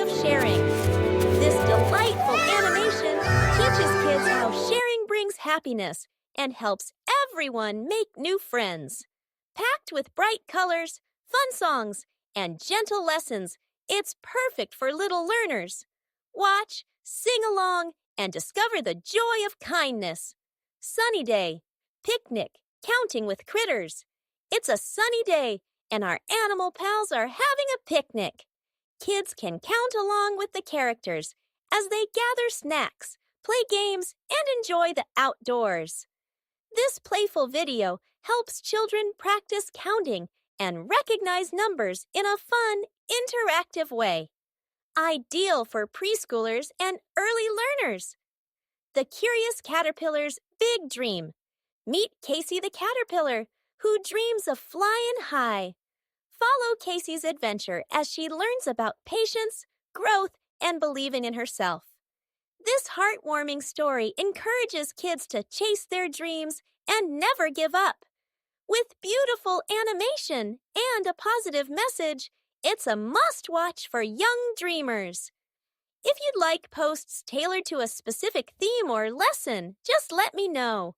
of sharing. This delightful animation teaches kids how sharing brings happiness and helps everyone make new friends. Packed with bright colors, fun songs, and gentle lessons, it's perfect for little learners. Watch, sing along, and discover the joy of kindness. Sunny day, picnic, counting with critters. It's a sunny day, and our animal pals are having a picnic. Kids can count along with the characters as they gather snacks, play games, and enjoy the outdoors. This playful video helps children practice counting and recognize numbers in a fun, interactive way. Ideal for preschoolers and early learners. The Curious Caterpillar's Big Dream. Meet Casey the caterpillar, who dreams of flying high. Follow Casey's adventure as she learns about patience, growth, and believing in herself. This heartwarming story encourages kids to chase their dreams and never give up. With beautiful animation and a positive message, it's a must-watch for young dreamers. If you'd like posts tailored to a specific theme or lesson, just let me know.